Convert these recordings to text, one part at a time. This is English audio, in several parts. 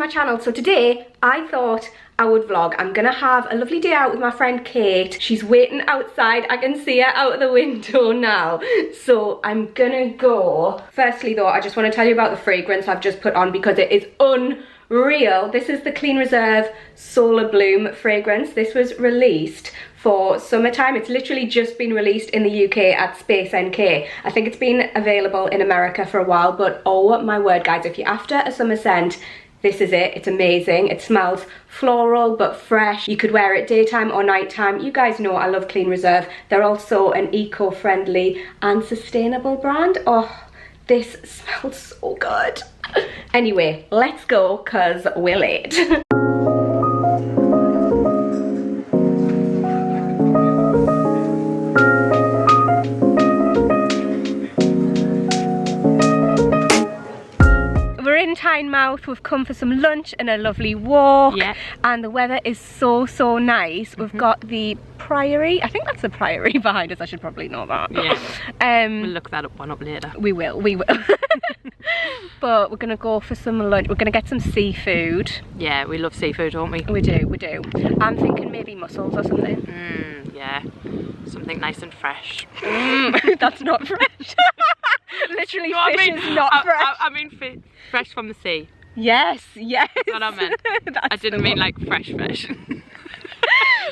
my channel. So today I thought I would vlog. I'm gonna have a lovely day out with my friend Kate. She's waiting outside. I can see her out of the window now. So I'm gonna go. Firstly though, I just want to tell you about the fragrance I've just put on because it is unreal. This is the Clean Reserve Solar Bloom fragrance. This was released for summertime. It's literally just been released in the UK at Space NK. I think it's been available in America for a while, but oh my word guys, if you're after a summer scent, this is it. It's amazing. It smells floral but fresh. You could wear it daytime or nighttime. You guys know I love Clean Reserve. They're also an eco-friendly and sustainable brand. Oh, this smells so good. Anyway, let's go because we're late. In Tynemouth, we've come for some lunch and a lovely walk, and the weather is so nice. We've got the Priory, I think that's the Priory behind us. I should probably know that. We'll look that one up later. We will but we're gonna go for some lunch. We're gonna get some seafood. Yeah, we love seafood, don't we? We do. I'm thinking maybe mussels or something. Yeah, something nice and fresh. That's not fresh. Literally, no, fish is not fresh. I mean fresh from the sea. Yes. That's what I meant. I didn't mean like fresh fish.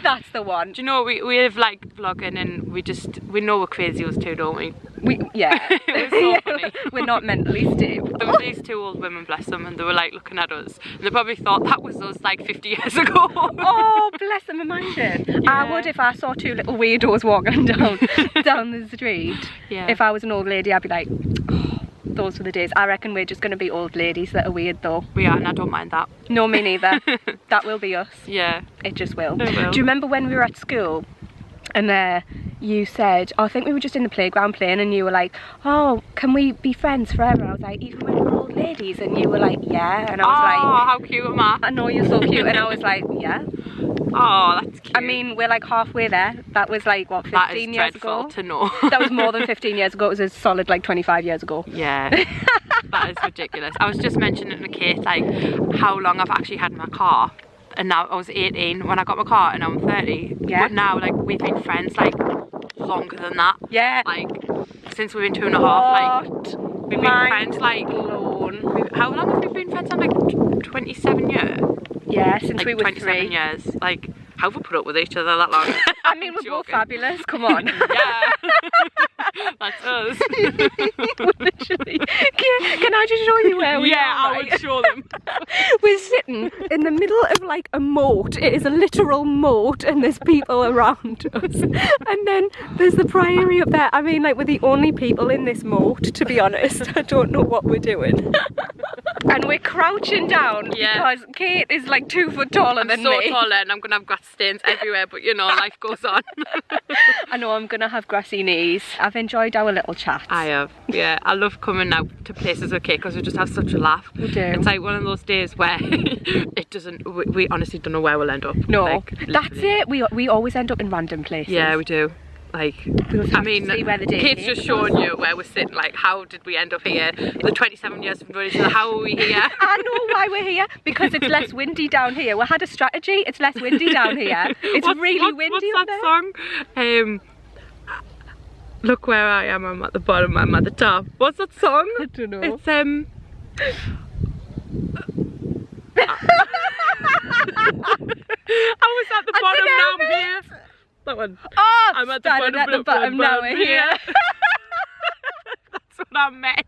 That's the one. Do you know, we have like vlogging and we know we're crazy us too, don't we? It's so funny. We're not mentally stable. There were these two old women, bless them, and they were like looking at us and they probably thought that was us like 50 years ago. Oh, bless them, imagine. Yeah. I would if I saw two little weirdos walking down the street. Yeah. If I was an old lady, I'd be like, oh, those were the days. I reckon we're just going to be old ladies that are weird though. We are, and I don't mind that. No, me neither. That will be us. Yeah. It just will. It will. Do you remember when we were at school and you said, oh, I think we were just in the playground playing, and you were like, oh, can we be friends forever? I was like, even when we're old ladies? And you were like, yeah. And I was like, oh, how cute am I? I know, you're so cute. And I was like, yeah. Oh, that's cute. I mean, we're like halfway there. That was like, what, 15 years ago? That is dreadful to know. That was more than 15 years ago. It was a solid like 25 years ago. Yeah, that is ridiculous. I was just mentioning to Kate like how long I've actually had my car. And now I was 18 when I got my car, and now I'm 30. Yeah. But now, like, we've been friends like longer than that. Yeah. Like since we've been 2.5. Like we've been friends like how long have we been friends? I'm like 27 years. Yeah, since like we were 27 years. Like, how have we put up with each other that long? I mean, we're both fabulous. Come on. Yeah. That's us. Literally. Can I just show you where we are? Yeah, I would show them. We're sitting in the middle of like a moat. It is a literal moat, and there's people around us. And then there's the Priory up there. I mean, like, we're the only people in this moat, to be honest. I don't know what we're doing. And we're crouching down because Kate is like 2 foot taller than me. I'm so taller, and I'm gonna have grass stains everywhere, but you know, life goes on. I know I'm gonna have grassy knees. I've enjoyed our little chat. I have, yeah. I love coming out to places with Kate because we just have such a laugh. We do. It's like one of those days where it doesn't, we honestly don't know where we'll end up. No, like, that's it. We always end up in random places. Yeah, we do. Like, I mean, Kate's just showing you where we're sitting. Like, how did we end up here? The 27 years we've known each other, how are we here? I know why we're here, because it's less windy down here. We had a strategy, it's less windy down here. It's really windy. What's that song? Look where I am, I'm at the bottom, I'm at the top. What's that song? I don't know. It's I was at the bottom, now I'm here. That one. Oh, I'm at the bottom, now we're here. That's what I meant.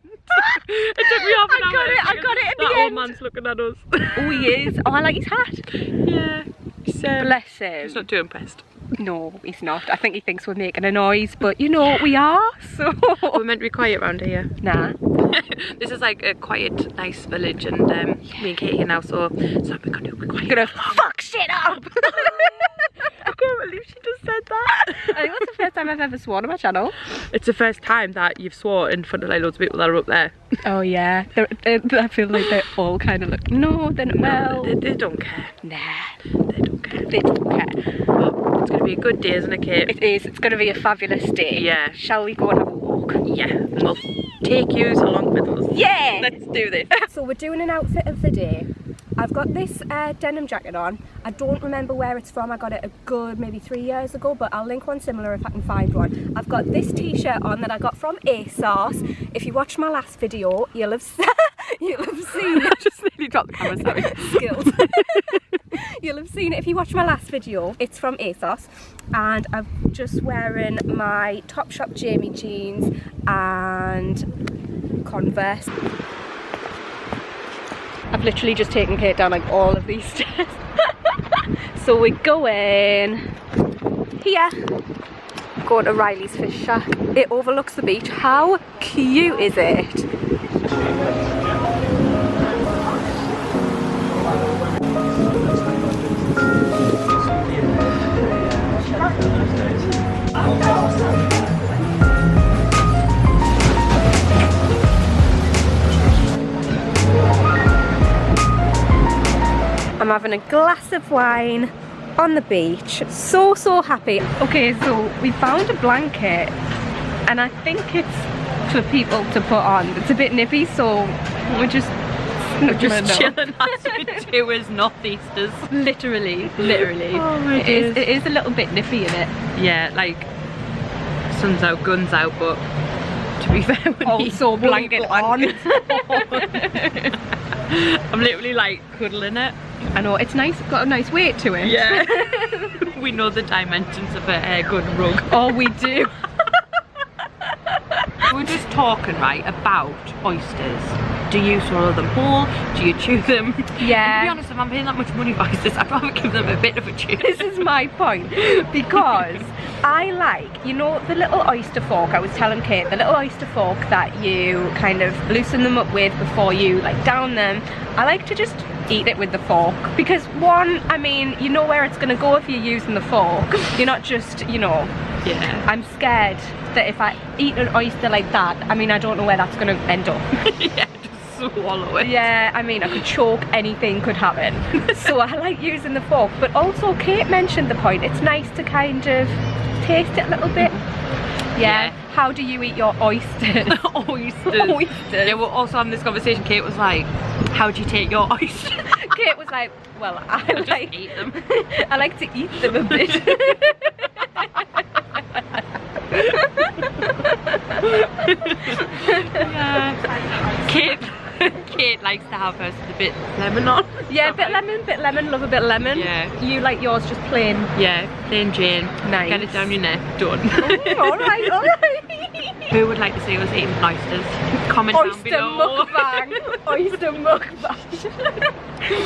It took me half an hour. I got it in the end. That old man's looking at us. Oh, he is. Oh, I like his hat. Yeah. Bless him. He's not too impressed. No, he's not. I think he thinks we're making a noise, but you know, we are, so... We're meant to be quiet around here. Nah. This is like a quiet, nice village, and me and Katie here now, so we're gonna be quiet. We're gonna fuck shit up! I can't believe she just said that. I think that's the first time I've ever sworn on my channel. It's the first time that you've sworn in front of like loads of people that are up there. Oh yeah, I feel like they're all kind of like, no, they're not, well... They don't care. Nah, they don't care. They don't care. But it's going to be a good day, isn't it, Kate? It is, it's going to be a fabulous day. Yeah. Shall we go and have a walk? Yeah, and we'll take yous along with us. Yeah! Let's do this. So we're doing an outfit of the day. I've got this denim jacket on. I don't remember where it's from. I got it a good maybe 3 years ago, but I'll link one similar if I can find one. I've got this t-shirt on that I got from ASOS. If you watched my last video, you'll have seen I just nearly dropped the camera, sorry. Skills. You'll have seen it if you watched my last video. It's from ASOS, and I'm just wearing my Topshop Jamie jeans and Converse. I've literally just taken Kate down like all of these stairs. So we're going here. Going to Riley's Fish Shack. It overlooks the beach. How cute is it? I'm having a glass of wine on the beach. So happy. Okay, so we found a blanket and I think it's for people to put on. It's a bit nippy, so we're just chilling as we do as northeasters. Literally. Oh my it is a little bit nippy in it. Yeah, like sun's out, guns out, but to be fair, also blanket on. I'm literally like cuddling it. I know, it's nice, got a nice weight to it. Yeah. We know the dimensions of a good rug. Oh, we do. We're just talking, right, about oysters. Do you swallow them whole? Do you chew them? Yeah. And to be honest, if I'm paying that much money for oysters, I'd rather give them a bit of a chew. This is my point, because I like, you know, the little oyster fork. I was telling Kate, the little oyster fork that you kind of loosen them up with before you like down them. I like to just eat it with the fork, because one, I mean, you know where it's gonna go if you're using the fork. You're not just, you know. Yeah. I'm scared that if I eat an oyster like that, I mean, I don't know where that's gonna end up. Yeah, just swallow it. Yeah, I mean, I could choke, anything could happen. So I like using the fork, but also Kate mentioned the point, it's nice to kind of taste it a little bit. Yeah. How do you eat your oysters? Oysters. Yeah, we're also having this conversation. Kate was like, how do you take your oysters? Kate was like, well, I like just eat them. I like to eat them a bit. Yeah. Kate likes to have hers with a bit lemon on. Yeah, bit lemon, love a bit lemon. Yeah. You like yours just plain? Yeah, plain Jane. Nice. Get it down your neck, done. Alright. Who would like to see us eating oysters? Comment down below. Oyster mukbang.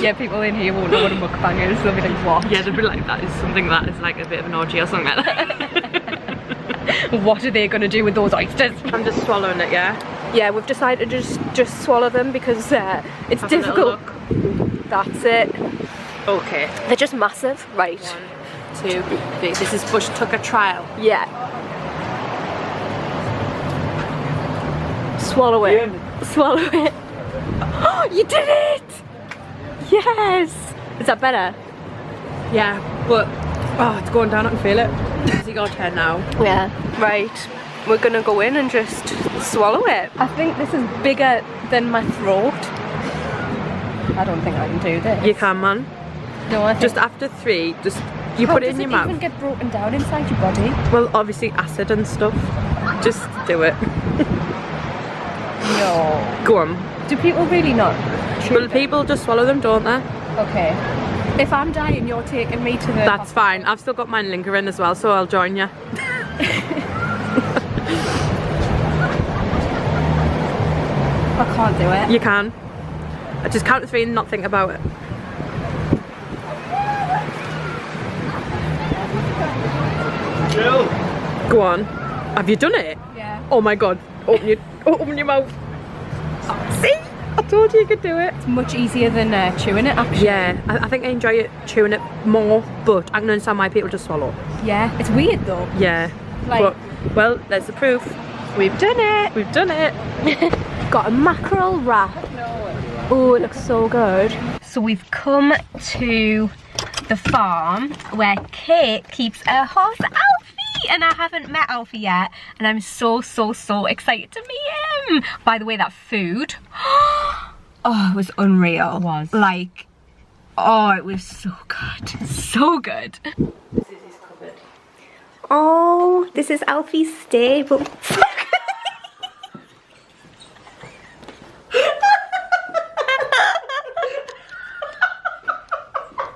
Yeah, people in here won't know what a mukbang is. They'll be like, what? Yeah, they'll be like, that is something that is like a bit of an orgy or something like that. What are they going to do with those oysters? I'm just swallowing it, yeah? Yeah, we've decided to just swallow them because it's difficult. That's it. Okay. They're just massive. Right. 1, 2, 3. This is Bush took a trial. Yeah. Swallow it. Swallow it. Oh, you did it! Yes! Is that better? Yeah, but oh, it's going down. I can feel it. It's your turn now. Yeah. Right. We're gonna go in and just swallow it. I think this is bigger than my throat. I don't think I can do this. You can, man. No, I think just after 3, just you put it in your mouth. How does it even get broken down inside your body? Well, obviously acid and stuff. Just do it. No. Go on. Do people really not? Well, people just swallow them, don't they? Okay. If I'm dying, you're taking me to the That's hospital. fine. I've still got mine lingering as well, so I'll join you. I can't do it. You can. I just count to 3 and not think about it. Jill. Go on. Have you done it? Yeah. Oh my god. Open your mouth. See? I told you you could do it. It's much easier than chewing it, actually. Yeah, I think I enjoy it chewing it more, but I can understand why people just swallow. Yeah. It's weird though. Yeah. Like, but, well, there's the proof. We've done it. We've done it. Got a mackerel wrap. Oh, it looks so good. So we've come to the farm where Kate keeps her horse Alfie, and I haven't met Alfie yet, and I'm so excited to meet him. By the way, that food, oh, it was unreal. It was. Like, Oh, it was so good. So good. This is his cupboard. Oh, this is Alfie's stable.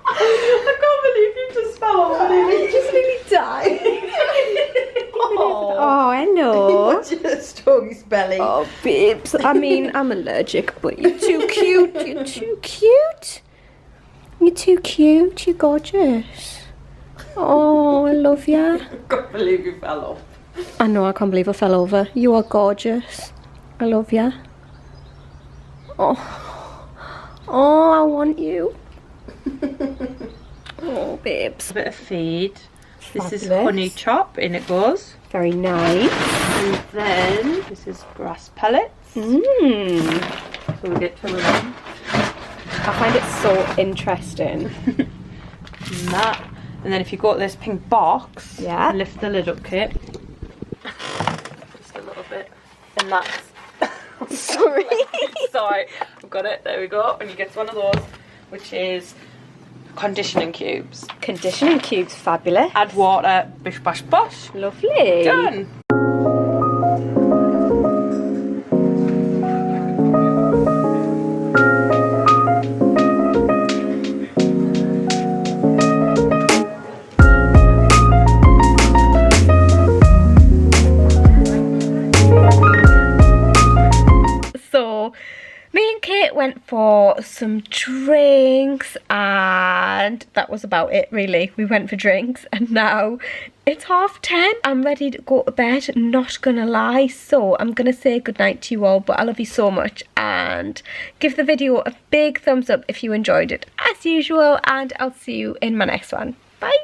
I can't believe you just fell off. You just nearly died. Oh, hello. Just hung his belly. Oh, babes. I mean, I'm allergic, but you're too cute. You're too cute. You're too cute. You're gorgeous. Oh, I love you. I can't believe you fell off. I know, I can't believe I fell over. You are gorgeous. I love you. Oh. Oh, I want you. Oh, babes. A bit of feed. This is Fabulous. honey chop, in it goes. Very nice. And then this is grass pellets. Mmm. So we get two of them. I find it so interesting. And that. And then if you got this pink box, Yeah. lift the lid up, Kate. Just a little bit. And that's... Sorry. Sorry, I've got it. There we go. And you get one of those, which is conditioning cubes. Conditioning cubes, fabulous. Add water, bish bash bosh. Lovely. Done. So, me and Kate went for some drinks and that was about it really. We went for drinks and now it's 10:30. I'm ready to go to bed, not gonna lie. So I'm gonna say goodnight to you all, but I love you so much and give the video a big thumbs up if you enjoyed it as usual, and I'll see you in my next one. Bye.